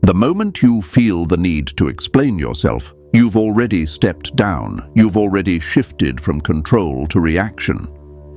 The moment you feel the need to explain yourself, you've already stepped down. You've already shifted from control to reaction.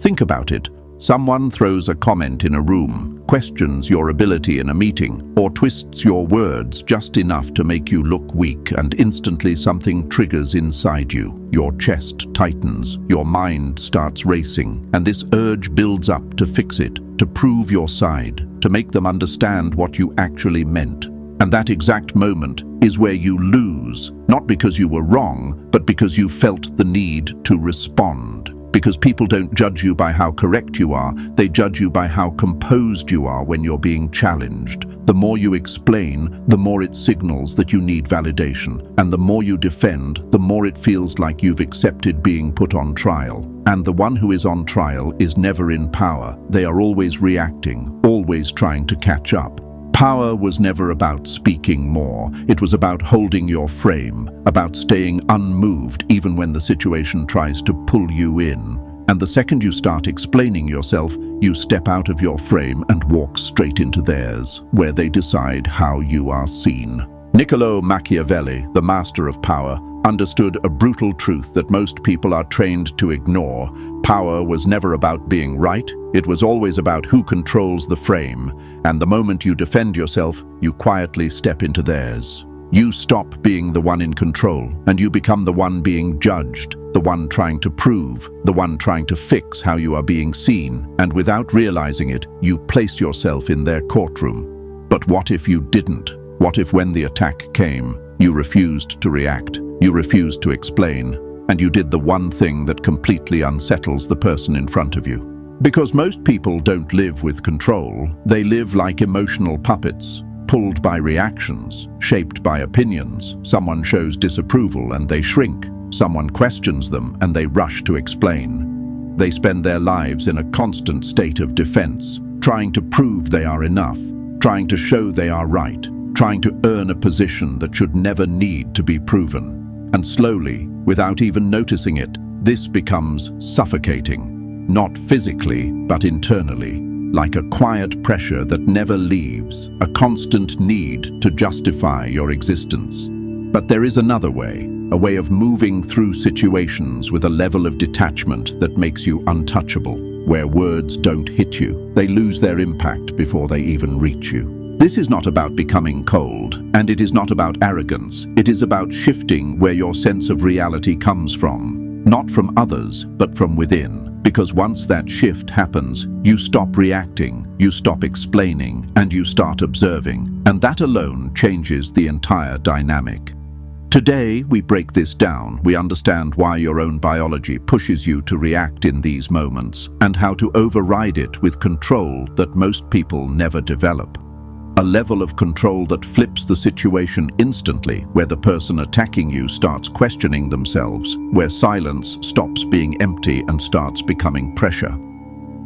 Think about it. Someone throws a comment in a room, questions your ability in a meeting, or twists your words just enough to make you look weak, and instantly something triggers inside you. Your chest tightens, your mind starts racing, and this urge builds up to fix it, to prove your side, to make them understand what you actually meant. And that exact moment is where you lose, not because you were wrong, but because you felt the need to respond. Because people don't judge you by how correct you are, they judge you by how composed you are when you're being challenged. The more you explain, the more it signals that you need validation. And the more you defend, the more it feels like you've accepted being put on trial. And the one who is on trial is never in power. They are always reacting, always trying to catch up. Power was never about speaking more. It was about holding your frame, about staying unmoved even when the situation tries to pull you in. And the second you start explaining yourself, you step out of your frame and walk straight into theirs, where they decide how you are seen. Niccolò Machiavelli, the master of power, understood a brutal truth that most people are trained to ignore. Power was never about being right. It was always about who controls the frame. And the moment you defend yourself, you quietly step into theirs. You stop being the one in control, and you become the one being judged, the one trying to prove, the one trying to fix how you are being seen. And without realizing it, you place yourself in their courtroom. But what if you didn't? What if when the attack came, you refused to react, you refused to explain, and you did the one thing that completely unsettles the person in front of you? Because most people don't live with control, they live like emotional puppets, pulled by reactions, shaped by opinions. Someone shows disapproval and they shrink. Someone questions them and they rush to explain. They spend their lives in a constant state of defense, trying to prove they are enough, trying to show they are right, trying to earn a position that should never need to be proven. And slowly, without even noticing it, this becomes suffocating, not physically, but internally, like a quiet pressure that never leaves, a constant need to justify your existence. But there is another way, a way of moving through situations with a level of detachment that makes you untouchable, where words don't hit you. They lose their impact before they even reach you. This is not about becoming cold, and it is not about arrogance. It is about shifting where your sense of reality comes from. Not from others, but from within. Because once that shift happens, you stop reacting, you stop explaining, and you start observing. And that alone changes the entire dynamic. Today, we break this down. We understand why your own biology pushes you to react in these moments, and how to override it with control that most people never develop. A level of control that flips the situation instantly, where the person attacking you starts questioning themselves, where silence stops being empty and starts becoming pressure.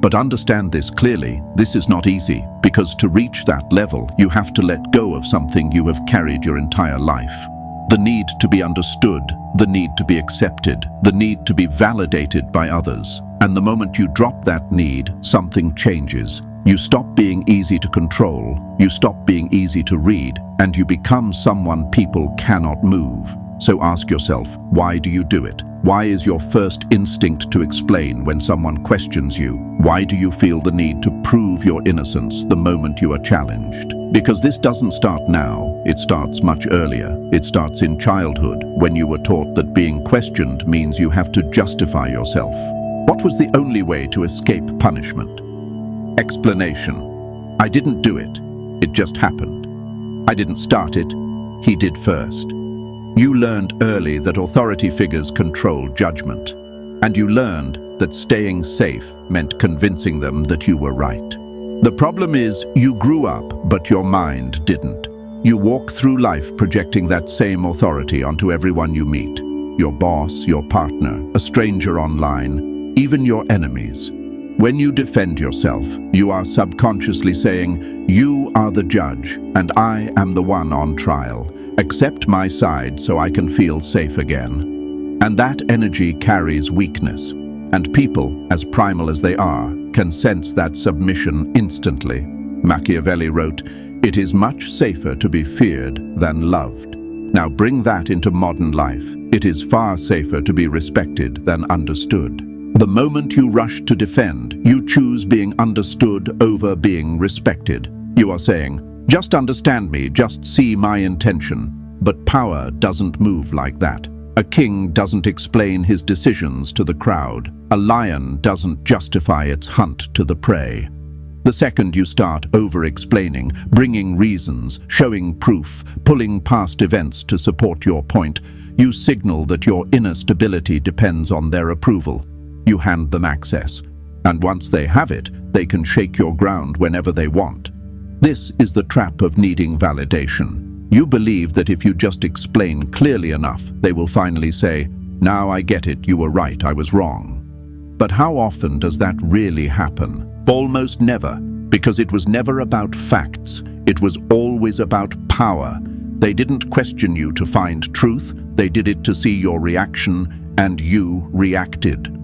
But understand this clearly, this is not easy, because to reach that level, you have to let go of something you have carried your entire life. The need to be understood, the need to be accepted, the need to be validated by others. And the moment you drop that need, something changes. You stop being easy to control, you stop being easy to read, and you become someone people cannot move. So ask yourself, why do you do it? Why is your first instinct to explain when someone questions you? Why do you feel the need to prove your innocence the moment you are challenged? Because this doesn't start now, it starts much earlier. It starts in childhood, when you were taught that being questioned means you have to justify yourself. What was the only way to escape punishment? Explanation. I didn't do it. It just happened. I didn't start it. He did first. You learned early that authority figures control judgment. And you learned that staying safe meant convincing them that you were right. The problem is, you grew up, but your mind didn't. You walk through life projecting that same authority onto everyone you meet. Your boss, your partner, a stranger online, even your enemies. When you defend yourself, you are subconsciously saying, you are the judge, and I am the one on trial. Accept my side so I can feel safe again. And that energy carries weakness. And people, as primal as they are, can sense that submission instantly. Machiavelli wrote, It is much safer to be feared than loved. Now bring that into modern life. It is far safer to be respected than understood. The moment you rush to defend, you choose being understood over being respected. You are saying, just understand me, just see my intention. But power doesn't move like that. A king doesn't explain his decisions to the crowd. A lion doesn't justify its hunt to the prey. The second you start over-explaining, bringing reasons, showing proof, pulling past events to support your point, you signal that your inner stability depends on their approval. You hand them access, and once they have it, they can shake your ground whenever they want. This is the trap of needing validation. You believe that if you just explain clearly enough, they will finally say, "Now I get it, you were right, I was wrong." But how often does that really happen? Almost never, because it was never about facts. It was always about power. They didn't question you to find truth, they did it to see your reaction, and you reacted.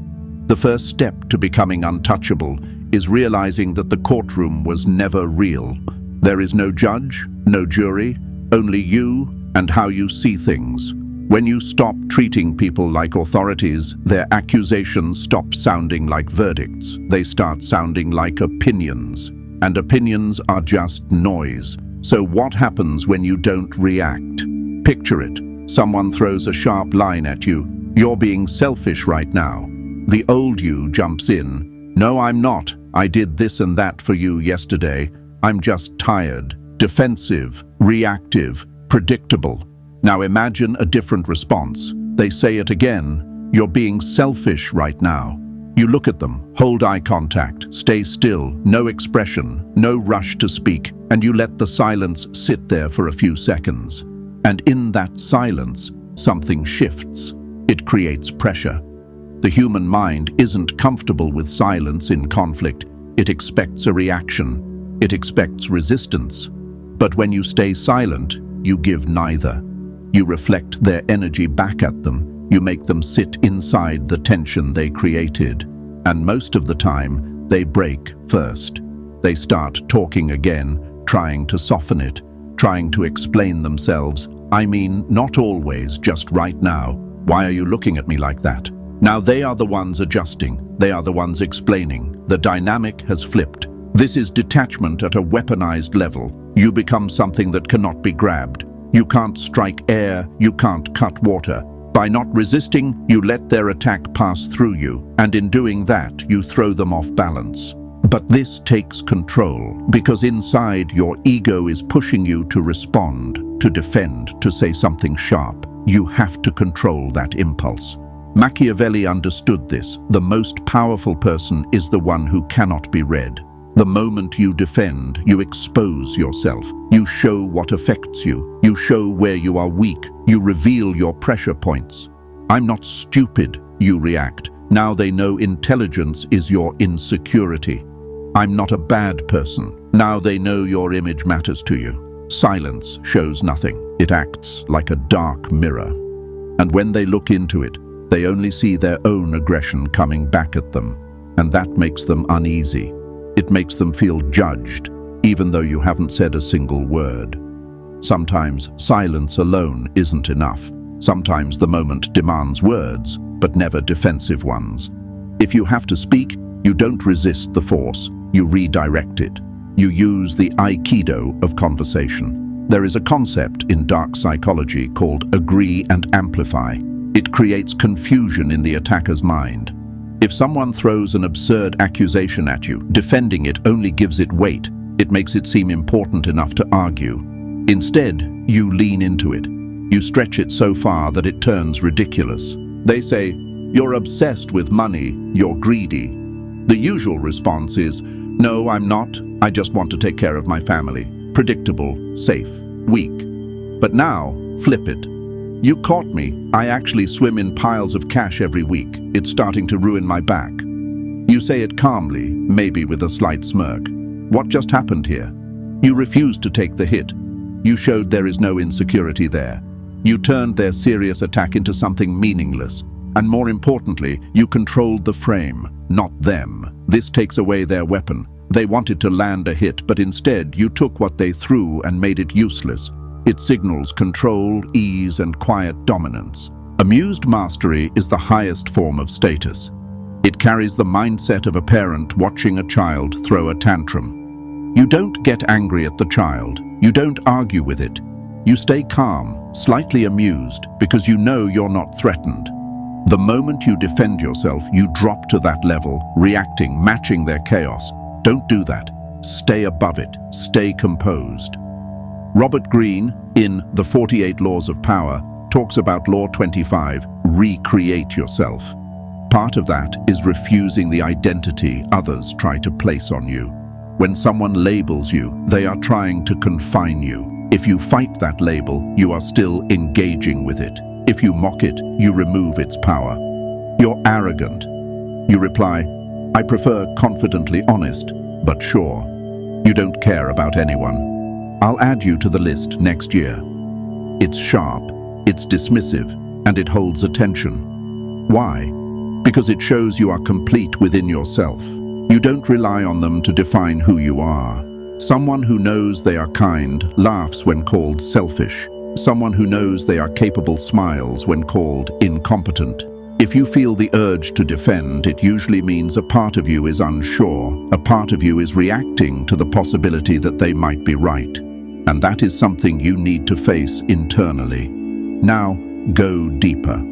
The first step to becoming untouchable is realizing that the courtroom was never real. There is no judge, no jury, only you and how you see things. When you stop treating people like authorities, their accusations stop sounding like verdicts. They start sounding like opinions. And opinions are just noise. So what happens when you don't react? Picture it. Someone throws a sharp line at you. You're being selfish right now. The old you jumps in. No, I'm not. I did this and that for you yesterday. I'm just tired, defensive, reactive, predictable. Now imagine a different response. They say it again. You're being selfish right now. You look at them, hold eye contact, stay still, no expression, no rush to speak, and you let the silence sit there for a few seconds. And in that silence, something shifts. It creates pressure. The human mind isn't comfortable with silence in conflict. It expects a reaction. It expects resistance. But when you stay silent, you give neither. You reflect their energy back at them. You make them sit inside the tension they created. And most of the time, they break first. They start talking again, trying to soften it, trying to explain themselves. I mean, not always, just right now. Why are you looking at me like that? Now they are the ones adjusting. They are the ones explaining. The dynamic has flipped. This is detachment at a weaponized level. You become something that cannot be grabbed. You can't strike air, you can't cut water. By not resisting, you let their attack pass through you, and in doing that, you throw them off balance. But this takes control, because inside your ego is pushing you to respond, to defend, to say something sharp. You have to control that impulse. Machiavelli understood this. The most powerful person is the one who cannot be read. The moment you defend, you expose yourself. You show what affects you. You show where you are weak. You reveal your pressure points. I'm not stupid, you react. Now they know intelligence is your insecurity. I'm not a bad person. Now they know your image matters to you. Silence shows nothing. It acts like a dark mirror. And when they look into it, they only see their own aggression coming back at them. And that makes them uneasy. It makes them feel judged, even though you haven't said a single word. Sometimes silence alone isn't enough. Sometimes the moment demands words, but never defensive ones. If you have to speak, you don't resist the force, you redirect it. You use the aikido of conversation. There is a concept in dark psychology called agree and amplify. It creates confusion in the attacker's mind. If someone throws an absurd accusation at you, defending it only gives it weight. It makes it seem important enough to argue. Instead, you lean into it. You stretch it so far that it turns ridiculous. They say, "You're obsessed with money, you're greedy." The usual response is, "No, I'm not. I just want to take care of my family." Predictable, safe, weak. But now, flip it. You caught me. I actually swim in piles of cash every week. It's starting to ruin my back. You say it calmly, maybe with a slight smirk. What just happened here? You refused to take the hit. You showed there is no insecurity there. You turned their serious attack into something meaningless. And more importantly, you controlled the frame, not them. This takes away their weapon. They wanted to land a hit, but instead you took what they threw and made it useless. It signals control, ease, and quiet dominance. Amused mastery is the highest form of status. It carries the mindset of a parent watching a child throw a tantrum. You don't get angry at the child. You don't argue with it. You stay calm, slightly amused, because you know you're not threatened. The moment you defend yourself, you drop to that level, reacting, matching their chaos. Don't do that. Stay above it. Stay composed. Robert Greene, in The 48 Laws of Power, talks about Law 25, recreate yourself. Part of that is refusing the identity others try to place on you. When someone labels you, they are trying to confine you. If you fight that label, you are still engaging with it. If you mock it, you remove its power. You're arrogant. You reply, I prefer confidently honest, but sure. You don't care about anyone. I'll add you to the list next year. It's sharp, it's dismissive, and it holds attention. Why? Because it shows you are complete within yourself. You don't rely on them to define who you are. Someone who knows they are kind laughs when called selfish. Someone who knows they are capable smiles when called incompetent. If you feel the urge to defend, it usually means a part of you is unsure. A part of you is reacting to the possibility that they might be right. And that is something you need to face internally. Now, go deeper.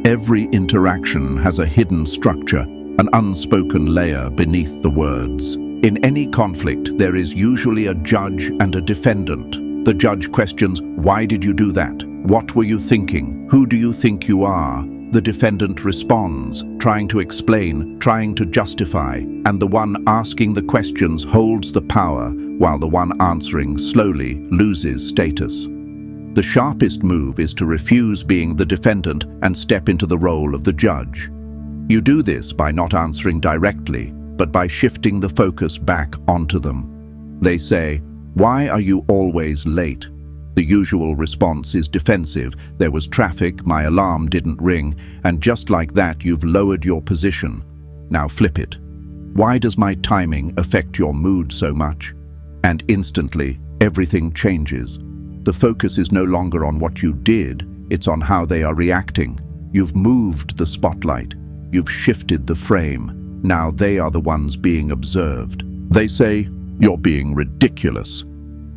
Every interaction has a hidden structure, an unspoken layer beneath the words. In any conflict, there is usually a judge and a defendant. The judge questions, why did you do that? What were you thinking? Who do you think you are? The defendant responds, trying to explain, trying to justify, and the one asking the questions holds the power, while the one answering slowly loses status. The sharpest move is to refuse being the defendant and step into the role of the judge. You do this by not answering directly, but by shifting the focus back onto them. They say, why are you always late? The usual response is defensive. There was traffic, my alarm didn't ring, and just like that you've lowered your position. Now flip it. Why does my timing affect your mood so much? And instantly, everything changes. The focus is no longer on what you did, it's on how they are reacting. You've moved the spotlight. You've shifted the frame. Now they are the ones being observed. They say, you're being ridiculous.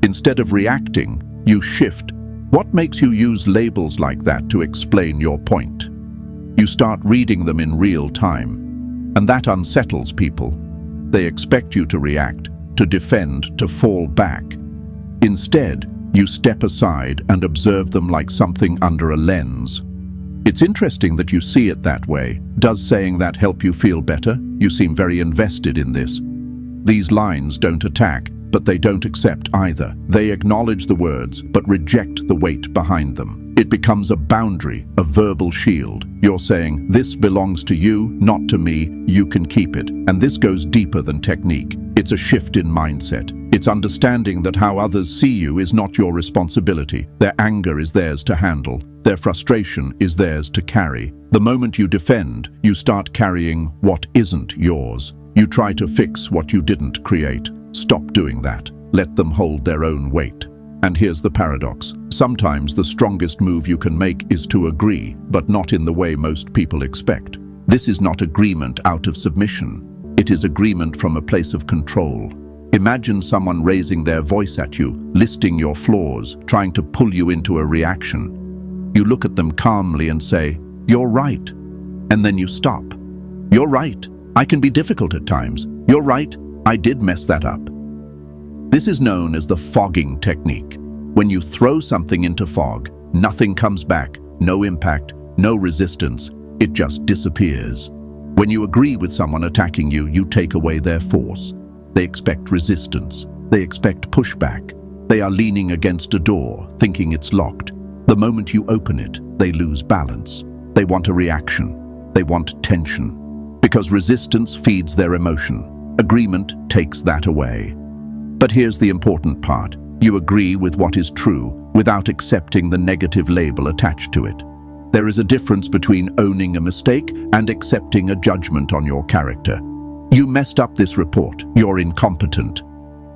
Instead of reacting, you shift. What makes you use labels like that to explain your point? You start reading them in real time, and that unsettles people. They expect you to react, to defend, to fall back. Instead, you step aside and observe them like something under a lens. It's interesting that you see it that way. Does saying that help you feel better? You seem very invested in this. These lines don't attack, but they don't accept either. They acknowledge the words, but reject the weight behind them. It becomes a boundary, a verbal shield. You're saying, this belongs to you, not to me, you can keep it. And this goes deeper than technique. It's a shift in mindset. It's understanding that how others see you is not your responsibility. Their anger is theirs to handle. Their frustration is theirs to carry. The moment you defend, you start carrying what isn't yours. You try to fix what you didn't create. Stop doing that. Let them hold their own weight. And here's the paradox. Sometimes the strongest move you can make is to agree, but not in the way most people expect. This is not agreement out of submission. It is agreement from a place of control. Imagine someone raising their voice at you, listing your flaws, trying to pull you into a reaction. You look at them calmly and say, you're right. And then you stop. You're right. I can be difficult at times. You're right. I did mess that up. This is known as the fogging technique. When you throw something into fog, nothing comes back, no impact, no resistance. It just disappears. When you agree with someone attacking you, you take away their force. They expect resistance. They expect pushback. They are leaning against a door, thinking it's locked. The moment you open it, they lose balance. They want a reaction. They want tension. Because resistance feeds their emotion. Agreement takes that away. But here's the important part. You agree with what is true without accepting the negative label attached to it. There is a difference between owning a mistake and accepting a judgment on your character. You messed up this report. You're incompetent.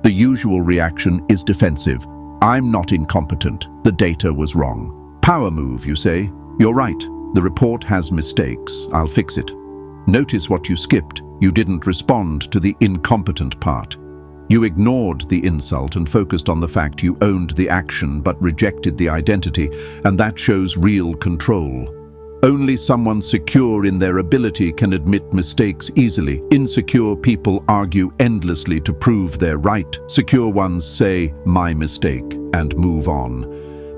The usual reaction is defensive. I'm not incompetent. The data was wrong. Power move, you say. You're right. The report has mistakes. I'll fix it. Notice what you skipped. You didn't respond to the incompetent part. You ignored the insult and focused on the fact you owned the action but rejected the identity, and that shows real control. Only someone secure in their ability can admit mistakes easily. Insecure people argue endlessly to prove they're right. Secure ones say, "My mistake," and move on.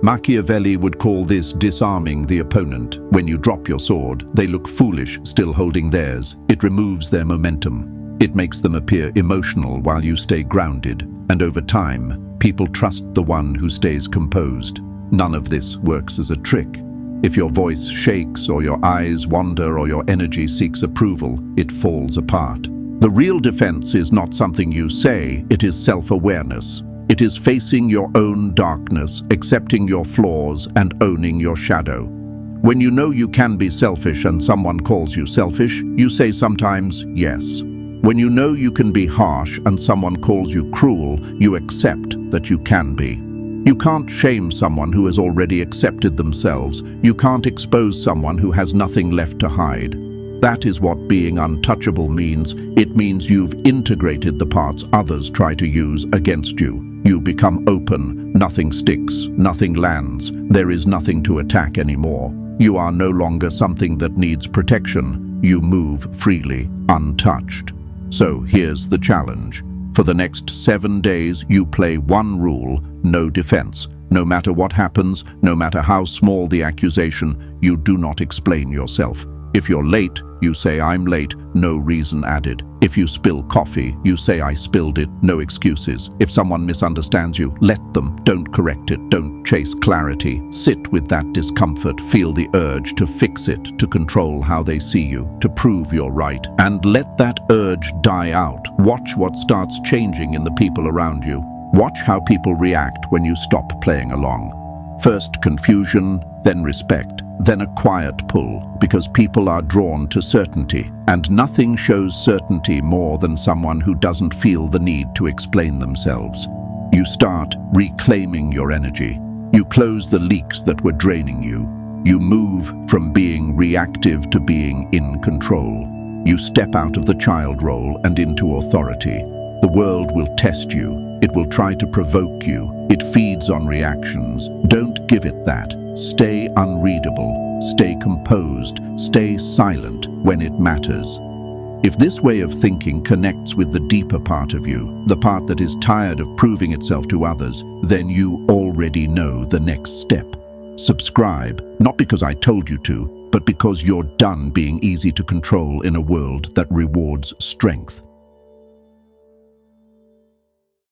Machiavelli would call this disarming the opponent. When you drop your sword, they look foolish still holding theirs. It removes their momentum. It makes them appear emotional while you stay grounded. And over time, people trust the one who stays composed. None of this works as a trick. If your voice shakes or your eyes wander or your energy seeks approval, it falls apart. The real defense is not something you say, it is self-awareness. It is facing your own darkness, accepting your flaws, and owning your shadow. When you know you can be selfish and someone calls you selfish, you say sometimes yes. When you know you can be harsh and someone calls you cruel, you accept that you can be. You can't shame someone who has already accepted themselves. You can't expose someone who has nothing left to hide. That is what being untouchable means. It means you've integrated the parts others try to use against you. You become open. Nothing sticks. Nothing lands. There is nothing to attack anymore. You are no longer something that needs protection. You move freely, untouched. So here's the challenge. For the next 7 days, you play one rule: no defense. No matter what happens, no matter how small the accusation, you do not explain yourself. If you're late, you say, "I'm late," no reason added. If you spill coffee, you say, "I spilled it," no excuses. If someone misunderstands you, let them. Don't correct it. Don't chase clarity. Sit with that discomfort. Feel the urge to fix it, to control how they see you, to prove you're right. And let that urge die out. Watch what starts changing in the people around you. Watch how people react when you stop playing along. First confusion, then respect, then a quiet pull, because people are drawn to certainty. And nothing shows certainty more than someone who doesn't feel the need to explain themselves. You start reclaiming your energy. You close the leaks that were draining you. You move from being reactive to being in control. You step out of the child role and into authority. The world will test you. It will try to provoke you. It feeds on reactions. Don't give it that. Stay unreadable. Stay composed. Stay silent when it matters. If this way of thinking connects with the deeper part of you, the part that is tired of proving itself to others, then you already know the next step. Subscribe, not because I told you to, but because you're done being easy to control in a world that rewards strength.